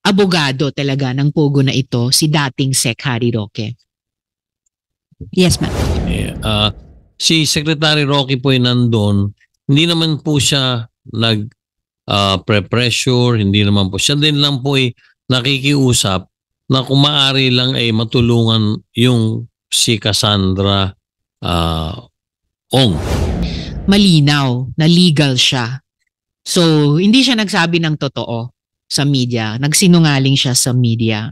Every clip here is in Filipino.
abogado talaga ng Pogo na ito, si dating Sec Harry Roque. Yes, ma'am. Si Secretary Roque po ay nandun, hindi naman po siya pre-pressure, hindi naman po. Siya din lang po ay nakikiusap na kung maaari lang ay matulungan yung si Cassandra Ong. Malinaw na legal siya. So, hindi siya nagsabi ng totoo sa media. Nagsinungaling siya sa media.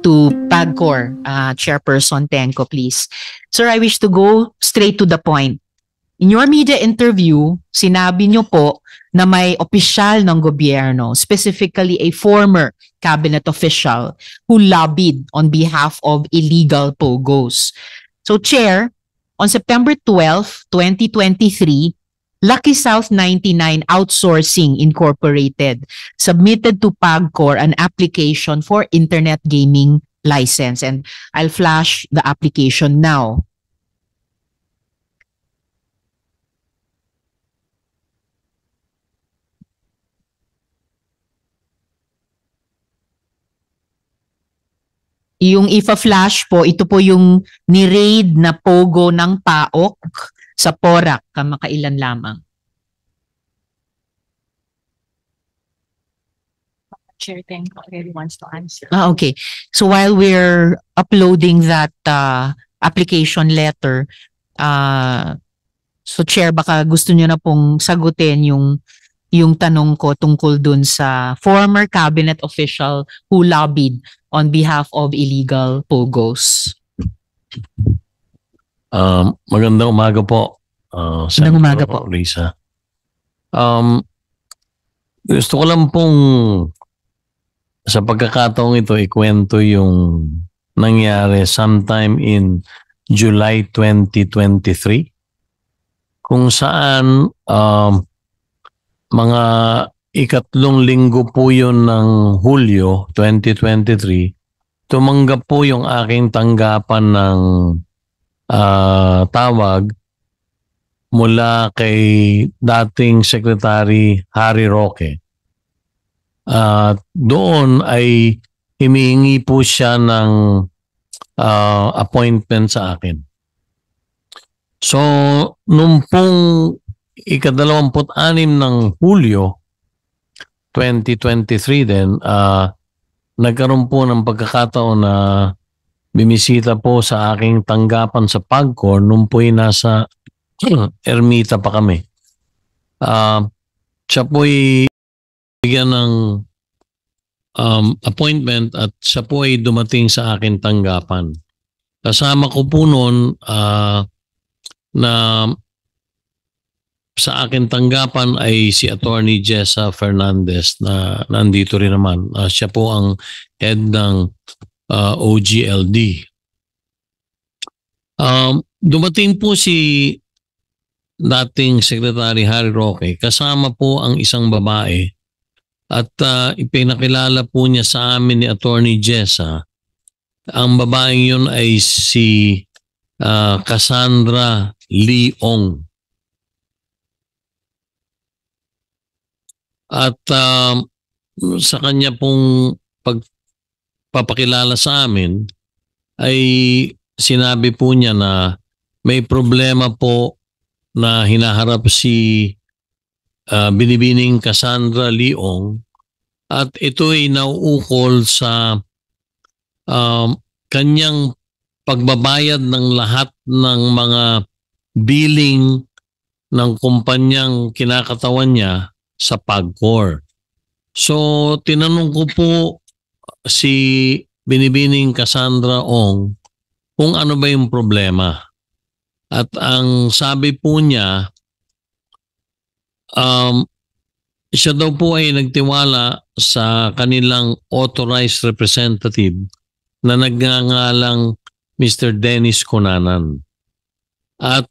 To PAGCOR, Chairperson Tenco, please. Sir, I wish to go straight to the point. In your media interview, sinabi niyo po na may opisyal ng gobyerno, specifically a former cabinet official who lobbied on behalf of illegal POGOs. So, Chair, on September 12, 2023, Lucky South 99 Outsourcing Incorporated submitted to PAGCOR an application for internet gaming license. And I'll flash the application now. Yung ifa-flash po, ito po yung ni-raid na Pogo ng PAOK sa Porac, kamakailan lamang. Chair Tenco already wants to answer. Okay. So while we're uploading that application letter, so Chair, baka gusto niyo na pong sagutin yung tanong ko tungkol dun sa former cabinet official who lobbied on behalf of illegal POGOs. Magandang umaga po. Magandang umaga po. Risa. Gusto ko lang pong sa pagkakataong ito ikwento yung nangyari sometime in July 2023 kung saan mga ikatlong linggo po yun ng Hulyo 2023, tumanggap po yung aking tanggapan ng tawag mula kay dating Secretary Harry Roque. Doon ay humihingi po siya ng appointment sa akin. So, nung pong ika-26 ng Hulyo 2023 din, nagkaroon po ng pagkakataon na bimisita po sa aking tanggapan sa PAGCOR nung po'y nasa Ermita pa kami. Siya po'y bigyan ng appointment at siya po ay dumating sa aking tanggapan. Kasama ko po noon na sa akin tanggapan ay si Attorney Jessa Fernandez na nandito rin naman. Siya po ang head ng OGLD. Dumating po si dating Secretary Harry Roque kasama po ang isang babae at ipinakilala po niya sa amin ni Attorney Jessa. Ang babaeng yun ay si Cassandra Ong. At sa kanya pong pagpapakilala sa amin ay sinabi po niya na may problema po na hinaharap si Binibining Cassandra Ong at ito ay nauukol sa kanyang pagbabayad ng lahat ng mga billing ng kumpanyang kinakatawan niya sa PAGCOR. So, tinanong ko po si Binibining Cassandra Ong kung ano ba yung problema. At ang sabi po niya, siya daw po ay nagtiwala sa kanilang authorized representative na nagngangalang Mr. Dennis Conanan. At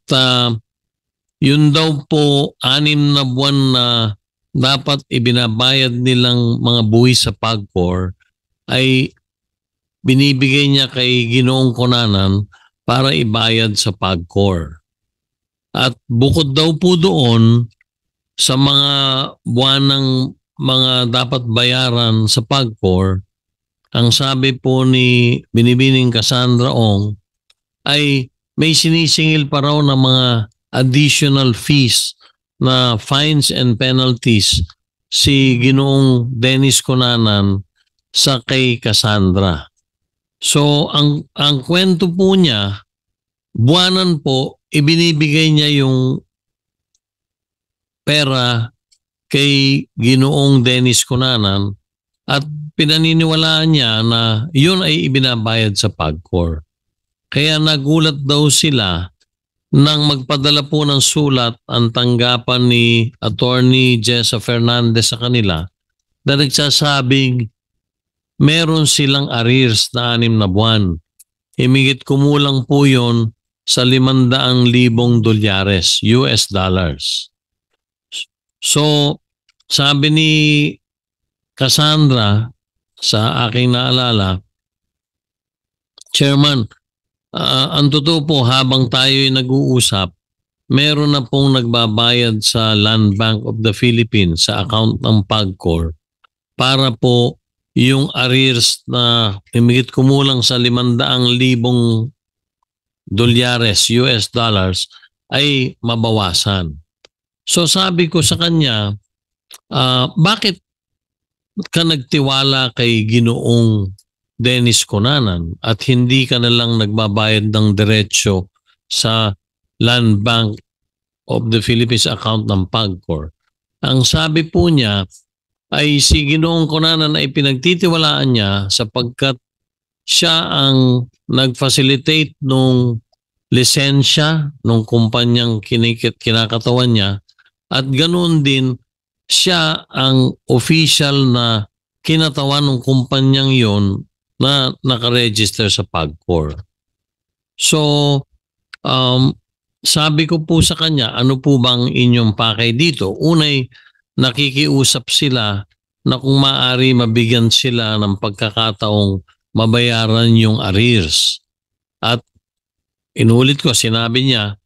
yun daw po 6 na buwan na dapat ibinabayad nilang mga buwis sa PAGCOR ay binibigay niya kay Ginoong Conanan para ibayad sa PAGCOR. At bukod daw po doon sa mga buwanang mga dapat bayaran sa PAGCOR, ang sabi po ni Binibining Cassandra Ong ay may sinisingil pa raw ng mga additional fees na fines and penalties si Ginoong Dennis Cunanan sa kay Cassandra. So ang kwento po niya, buwanan po ibinibigay niya yung pera kay Ginoong Dennis Cunanan at pinaniniwalaan niya na yun ay ibinabayad sa PAGCOR. Kaya nagulat daw sila nang magpadala po ng sulat ang tanggapan ni Attorney Jessa Fernandez sa kanila na nagsasabing meron silang arrears na 6 na buwan. Himigit kumulang po yun sa $500,000 US dollars. So, sabi ni Cassandra, sa aking naalala, Chairman, ang totoo po habang tayo'y nag-uusap, meron na pong nagbabayad sa Land Bank of the Philippines sa account ng PAGCOR para po yung arrears na himigit kumulang sa $500,000 US dollars ay mabawasan. So sabi ko sa kanya, bakit ka nagtiwala kay Ginoong Dennis Cunanan at hindi ka na lang nagbabayad ng diretsyo sa Land Bank of the Philippines account ng PAGCOR? Ang sabi po niya ay si Ginoong Cunanan ay pinagtitiwalaan niya sapagkat siya ang nag-facilitate nung lisensya nung kumpanyang kinakatawan niya at ganoon din siya ang official na kinatawan ng kumpanyang yon na nakaregister sa PAGCOR. So, sabi ko po sa kanya, ano po bang inyong pakay dito? Unay, nakikiusap sila na kung maaari mabigyan sila ng pagkakataong mabayaran yung arrears. At inulit ko, sinabi niya,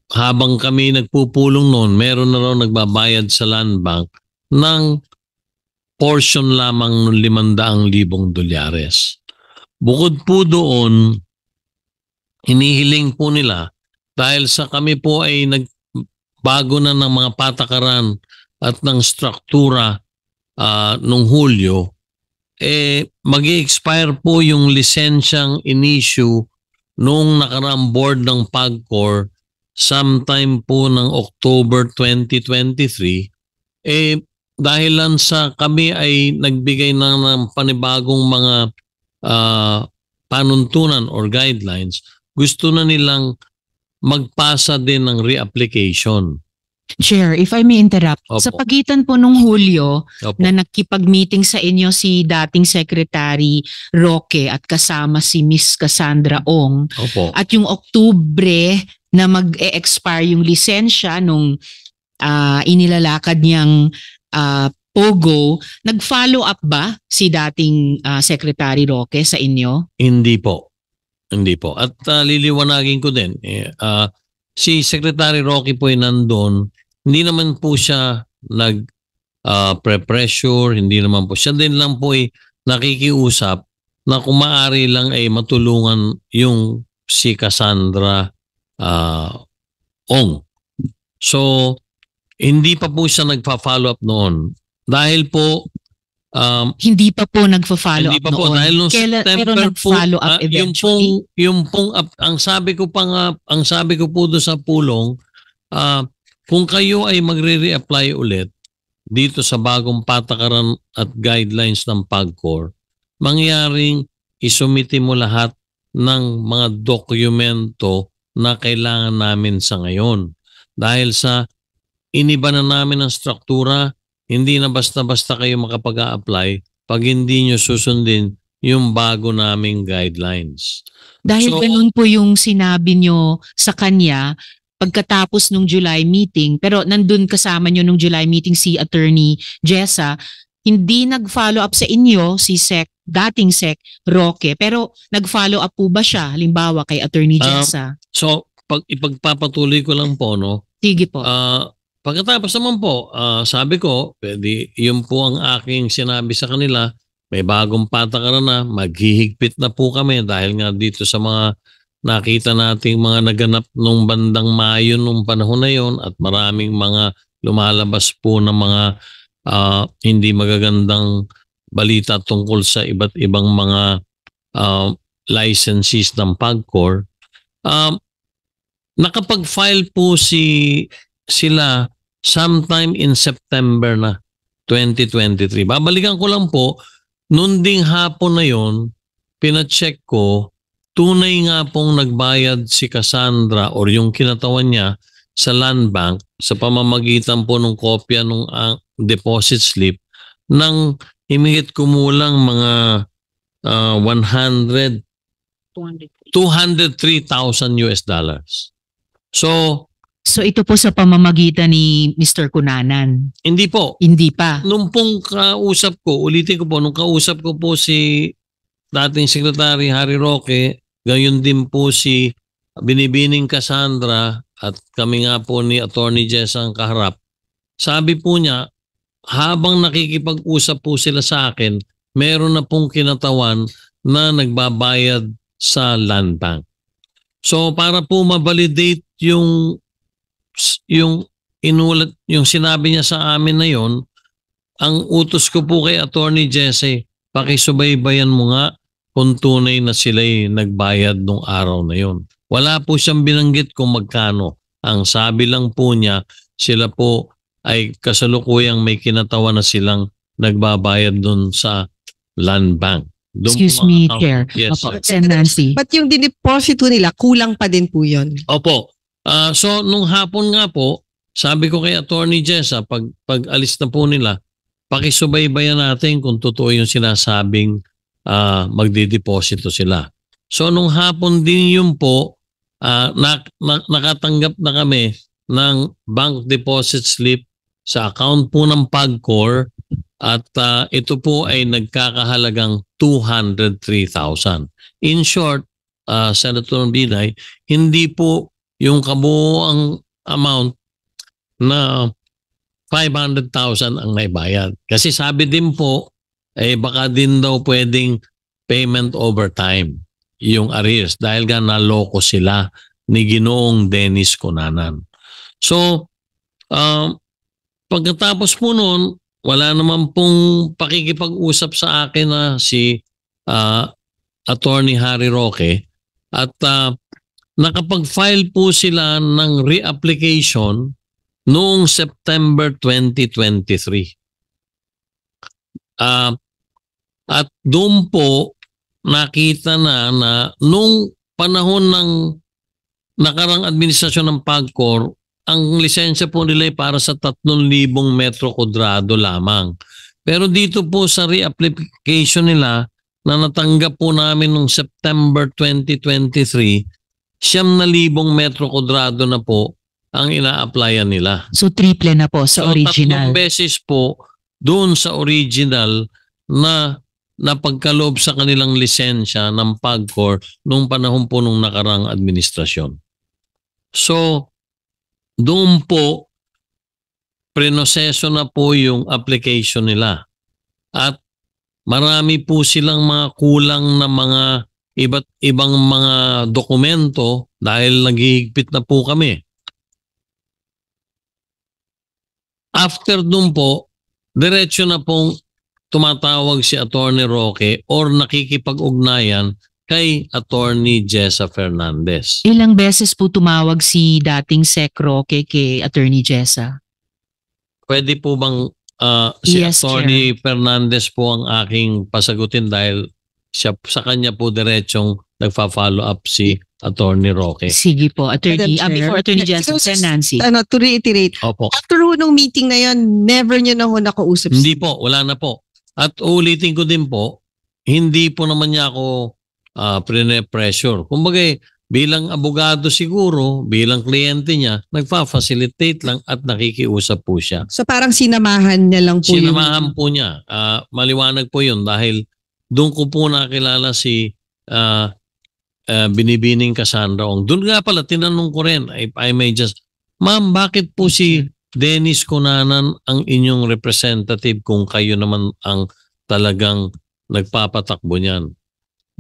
habang kami nagpupulong noon, meron na raw nagbabayad sa Land Bank ng portion lamang ng $500,000. Bukod po doon, hinihiling po nila dahil sa kami po ay nagbago na ng mga patakaran at ng struktura nung Hulyo, mag-i-expire po yung lisensyang in-issue nung nakaraang board ng PAGCOR sometime po ng October 2023, dahilan sa kami ay nagbigay ng panibagong mga panuntunan or guidelines, gusto na nilang magpasa din ng reapplication. Chair, if I may interrupt, Opo. sa pagitan po nung Hulyo Opo. na nakipag-meeting sa inyo si dating Secretary Roque at kasama si Miss Cassandra Ong, Opo. at yung Oktubre na mag-e-expire yung lisensya nung inilalakad niyang Pogo, nag-follow up ba si dating Secretary Roque sa inyo? Hindi po. Hindi po. At liliwanagin ko din, si Secretary Roque po ay nandun, hindi naman po siya nag-pressure, hindi naman po. Siya din lang po ay nakikiusap na kung maaari lang ay matulungan yung si Cassandra Ong. So, hindi pa po siya nagpa-follow up noon. Dahil po, Hindi pa po nagfa-follow hindi up pa po. noon. Dahil nung Pero September nag-follow up eventually. yung pong, ang sabi ko po doon sa pulong, kung kayo ay magre-reapply ulit dito sa bagong patakaran at guidelines ng PAGCOR, mangyaring isumiti mo lahat ng mga dokumento na kailangan namin sa ngayon. Dahil sa iniba na namin ang struktura, hindi na basta-basta kayo makapag-a-apply pag hindi nyo susundin yung bago naming guidelines. Dahil So, ganun po yung sinabi nyo sa kanya pagkatapos nung July meeting, pero nandun kasama nyo nung July meeting si Attorney Jessa, hindi nag-follow up sa inyo si dating Sec Roque, pero nag-follow up po ba siya halimbawa kay Attorney Jessa? So, ipagpapatuloy ko lang po, no? Sige po. pagkatapos naman po, sabi ko, pwede, yun po ang aking sinabi sa kanila, may bagong patakaran na, maghihigpit na po kami dahil nga dito sa mga nakita nating mga naganap nung bandang Mayo nung panahon na yon at maraming mga lumalabas po ng mga hindi magagandang balita tungkol sa iba't ibang mga licensees ng PAGCOR. Nakapag-file po sila sometime in September na 2023. Babalikan ko lang po, noon ding hapon na yon, pina-check ko, tunay nga pong nagbayad si Cassandra or yung kinatawan niya sa land bank sa pamamagitan po ng kopya ng deposit slip ng himigit kumulang mga 203,000 US dollars. So ito po sa pamamagitan ni Mr. Cunanan? Hindi po. Hindi pa? Nung pong kausap ko, ulitin ko po, nung kausap ko po si dating Secretary Harry Roque, gayon din po si Binibining Cassandra at kami nga po ni Attorney Jess ang kaharap. Sabi po niya, habang nakikipag-usap po sila sa akin, meron na pong kinatawan na nagbabayad sa land bank. So para po ma-validate yung inulat, yung sinabi niya sa amin na yon, ang utos ko po kay Attorney Jesse, pakisubaybayan mo nga kung tunay na sila'y nagbayad nung araw na yon. Wala po siyang binanggit kung magkano. Ang sabi lang po niya, sila po ay kasalukuyang may kinatawan na silang nagbabayad dun sa land bank. Excuse me, Chair. Yes. Opo, Sen. Nancy. But yung dineposito nila, kulang pa din po yun. Opo. So, nung hapon nga po, sabi ko kay Attorney Jessa, pag alis na po nila, pakisubaybayan natin kung totoo yung sinasabing magdideposito sila. So, nung hapon din yun po, nakatanggap na kami ng bank deposit slip sa account po ng PAGCOR at ito po ay nagkakahalagang 203,000. In short, Senator Binay, hindi po yung kabuoang amount na 500,000 ang naibayad. Kasi sabi din po, baka din daw pwedeng payment over time yung arrears dahil nga naloko sila ni Ginoong Dennis Cunanan. So, pagkatapos po noon, wala naman pong pakikipag-usap sa akin na si Attorney Harry Roque at nakapag-file po sila ng reapplication noong September 2023. At doon po nakita na nung panahon ng nakarang administrasyon ng PAGCOR, ang lisensya po nila ay para sa 3,000 metro kwadrado lamang. Pero dito po sa reapplication nila na natanggap po namin noong September 2023, 9,000 metro kwadrado na po ang ina-applyan nila. So triple na po sa original. 3 beses po doon sa original na napagkaloob sa kanilang lisensya ng PAGCOR nung panahon po nung nakarang administrasyon. So, doon po, prinoseso na po yung application nila. At marami po silang mga kulang na mga iba't ibang mga dokumento dahil naghihigpit na po kami. After doon po, diretso na pong tumatawag si Attorney Roque or nakikipag-ugnayan kay Attorney Jessa Fernandez. Ilang beses po tumawag si dating Sec Roque kay Attorney Jessa? Pwede po bang si Yes, Attorney Fernandez po ang aking pasagutin dahil siya, sa kanya po diretsong nagfa-follow up si Attorney Roque. Sige po, Attorney. Madam Chair. Before Attorney Jessa, Sen. Nancy. To reiterate, Opo. after nung meeting na yun, never nyo na ho nakausap. Hindi po, wala na po. At ulitin ko din po, hindi po naman niya ako pressure. Kumbaga, bilang abogado siguro, bilang kliyente niya, nagfa-facilitate lang at nakikiusap po siya. So parang sinamahan niya lang po Sinamahan po niya. Maliwanag po yun dahil doon ko po nakilala si Binibining Cassandra Ong. Doon nga pala, tinanong ko rin, I may just, ma'am, bakit po si Dennis Cunanan ang inyong representative kung kayo naman ang talagang nagpapatakbo niyan.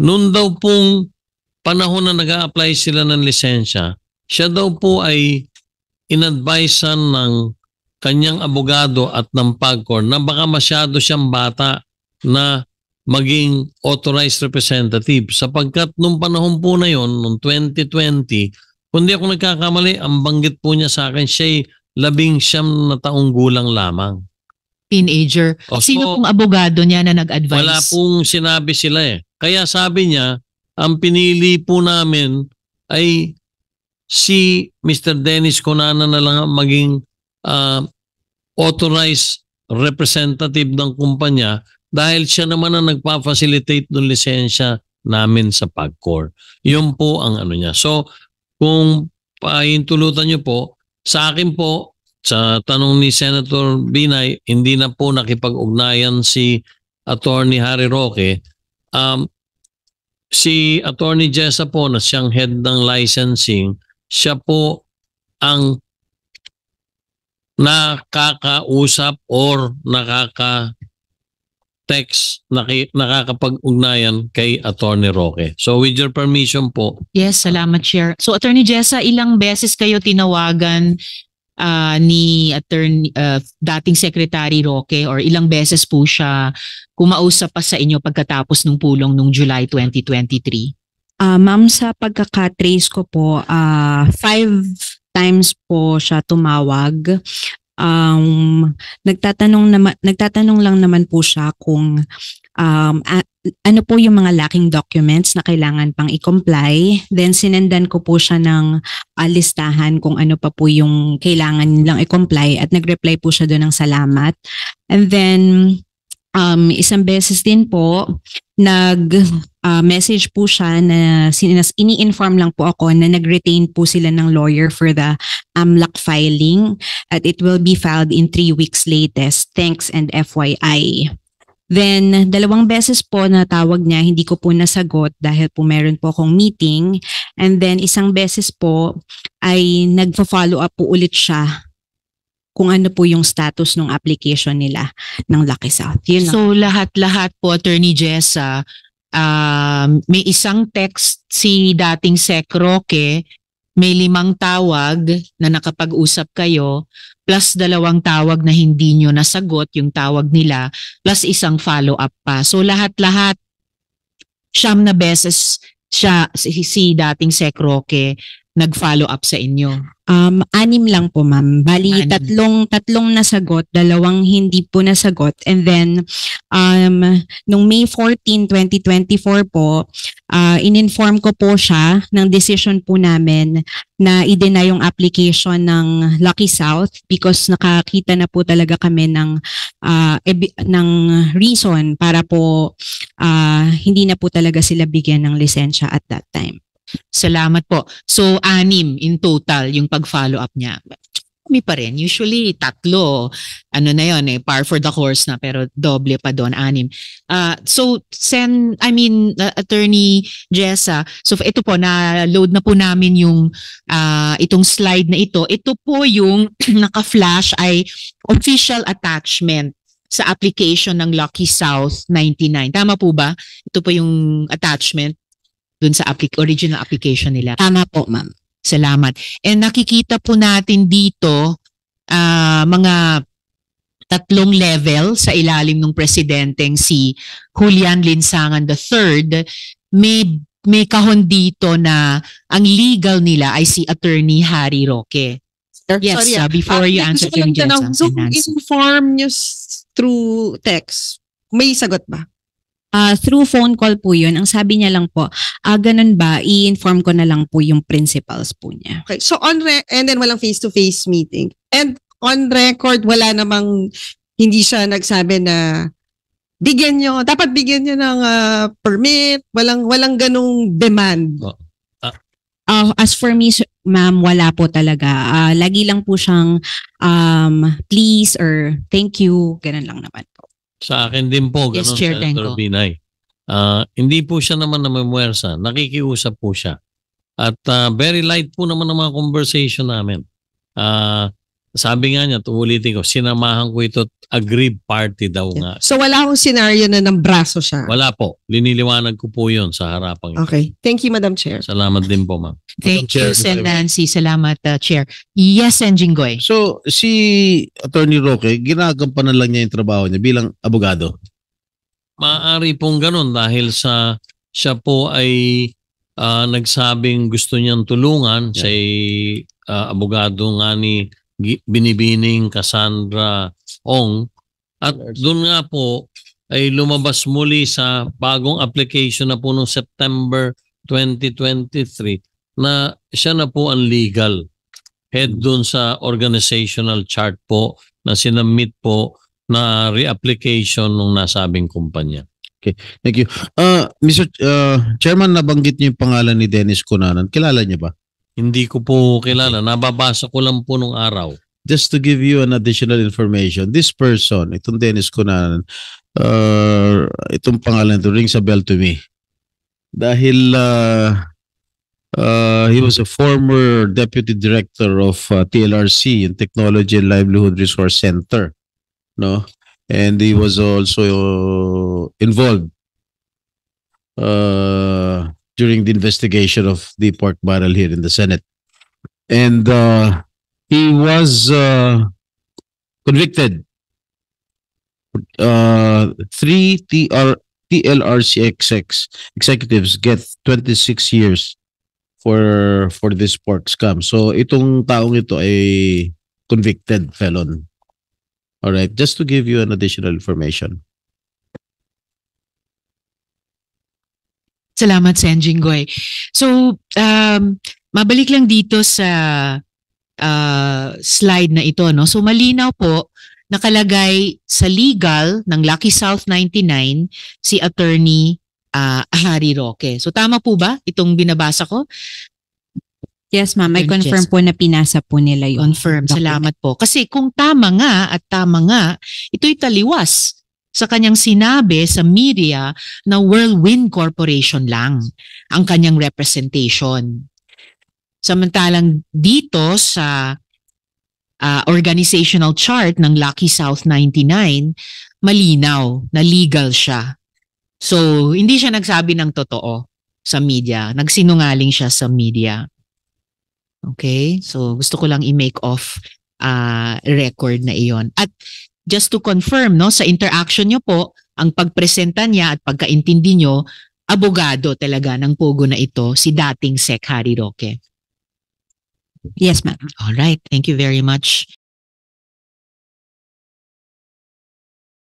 Noon daw pong panahon na nag-a-apply sila ng lisensya, siya daw po ay inadvisean ng kanyang abogado at ng PAGCOR na baka masyado siyang bata na maging authorized representative sapagkat nung panahon po na yon, noong 2020, kung di ako nagkakamali, ang banggit po niya sa akin, siya'y 19 na taong gulang lamang. Teenager. O, Sino so, pong abogado niya na nag-advise? wala pong sinabi sila eh. Kaya sabi niya, ang pinili po namin ay si Mr. Dennis Cunanan na lang ang maging authorized representative ng kumpanya dahil siya naman ang nagpa-facilitate ng lisensya namin sa PAGCOR. Yun po ang ano niya. So, kung pahintulutan niyo po, sa akin po, sa tanong ni Senator Binay, hindi na po nakipag-ugnayan si Attorney Harry Roque. Si Attorney Jessa po na siyang head ng licensing, siya po ang nakakausap or nakaka-text, nakakapag-ugnayan kay Attorney Roque. So with your permission po. Yes, salamat, Chair. So, Attorney Jessa, ilang beses kayo tinawagan ni dating Secretary Roque or ilang beses po siya kumausap pa sa inyo pagkatapos ng pulong nung July 2023? Ma'am, sa pagkakatrace ko po, 5 times po siya tumawag. Nagtatanong lang naman po siya kung ano po yung mga lacking documents na kailangan pang i-comply. Then sinendan ko po siya ng listahan kung ano pa po yung kailangan nilang i-comply at nag-reply po siya doon ng salamat. And then isang beses din po nag-message po siya na ini-inform lang po ako na nag-retain po sila ng lawyer for the AMLAC filing at it will be filed in 3 weeks latest. Thanks and FYI. Then, 2 beses po na tawag niya, hindi ko po nasagot dahil po meron po akong meeting. And then, isang beses po ay nagpa-follow up po ulit siya kung ano po yung status ng application nila ng Lucky South. Yun lang. So, lahat-lahat po, Attorney Jessa, may isang text si dating Sec Roque, may 5 tawag na nakapag-usap kayo, plus 2 tawag na hindi nyo nasagot yung tawag nila, plus isang follow-up pa. So lahat-lahat, 9 beses siya, si dating Sec Roque, nag-follow up sa inyo. 6 lang po, ma'am. Bali, 6. tatlong nasagot, 2 hindi po nasagot. And then, nung May 14, 2024 po, in-inform ko po siya ng decision po namin na i-deny yung application ng Lucky South because nakakita na po talaga kami ng reason para po hindi na po talaga sila bigyan ng lisensya at that time. Salamat po. So, 6 in total yung pag-follow up niya. Kami pa rin. Usually, 3. Ano na yun eh, par for the course na, pero doble pa doon, 6. So, Attorney Jessa, so ito po, na-load na po namin yung itong slide na ito. Ito po yung naka-flash ay official attachment sa application ng Lucky South 99. Tama po ba? Ito po yung attachment dun sa original application nila. Tama po, ma'am. Salamat. And nakikita po natin dito mga 3 level sa ilalim ng presidenteng si Julian Linsangan III. May kahon dito na ang legal nila ay si Attorney Harry Roque. Yes, Sorry, before you answer gusto ko lang Attorney tanong, Jessa, so Nancy. inform nyo through text, may sagot ba? Through phone call po yun. Ang sabi niya lang po, ganun ba, i-inform ko na lang po yung principals po niya. Okay, so and then walang face-to-face meeting. And on record, wala namang, hindi siya nagsabi na dapat bigyan nyo ng permit, walang ganung demand. As for me, ma'am, wala po talaga. Lagi lang po siyang please or thank you, ganun lang naman po. Sa akin din po, Yes, ganun, Chair Senator Tenco. Binay. Hindi po siya naman namamwersa. Nakikiusap po siya. At very light po naman ang mga conversation namin. sabi nga niya, uulitin ko, sinamahan ko ito, aggrieved party daw nga. So wala akong scenario na ng braso siya. Wala po. Liniliwanag ko po yun sa harapang ito. Okay. Thank you, Madam Chair. Salamat din po, ma'am. Thank Chair, you, Sen. Nancy. Salamat, Chair. Yes, Sen. Jinggoy. So, si Attorney Roque, ginagampanan lang niya yung trabaho niya bilang abogado. Maaari pong ganun dahil siya po ay nagsabing gusto niyang tulungan. Yeah. Siya ay abogado nga ni Binibining Cassandra Ong. At doon nga po ay lumabas muli sa bagong application na po noong September 2023 na siya na po ang legal head doon sa organizational chart po na sinamit po na reapplication ng nasabing kumpanya. Thank you. Mr. Chairman, nabanggit niyo yung pangalan ni Dennis Cunanan. Kilala niya ba? Hindi ko po kilala. Nababasa ko lang po nung araw. Just to give you an additional information, this person, itong Dennis Cunanan, itong pangalan ito rings a bell to me. Dahil he was a former deputy director of TLRC, yung Technology and Livelihood Resource Center, no? And he was also involved during the investigation of the pork barrel here in the Senate. And he was convicted. 3 TLRC executives get 26 years for this pork scam. So itong taong ito ay convicted felon. All right, just to give you an additional information. Salamat, Sen. Jinggoy. So, mabalik lang dito sa slide na ito, no? So, malinaw po, nakalagay sa legal ng Lucky South 99 si Attorney Harry Roque. So, tama po ba itong binabasa ko? Yes, ma'am. I Yes. confirm po na pinasa po nila yung Confirm. document. Salamat po. Kasi kung tama nga, ito'y taliwas sa kanyang sinabi sa media na Whirlwind Corporation lang ang kanyang representation. Samantalang dito sa organizational chart ng Lucky South 99, malinaw na legal siya. So, hindi siya nagsabi ng totoo sa media. Nagsinungaling siya sa media. Okay? So, gusto ko lang i-make off record na iyon. At just to confirm, no, sa interaction nyo po, ang pagpresenta niya at pagkaintindi nyo, abogado talaga ng pogo na ito, si dating Sec. Harry Roque. Yes, ma'am. All right. Thank you very much.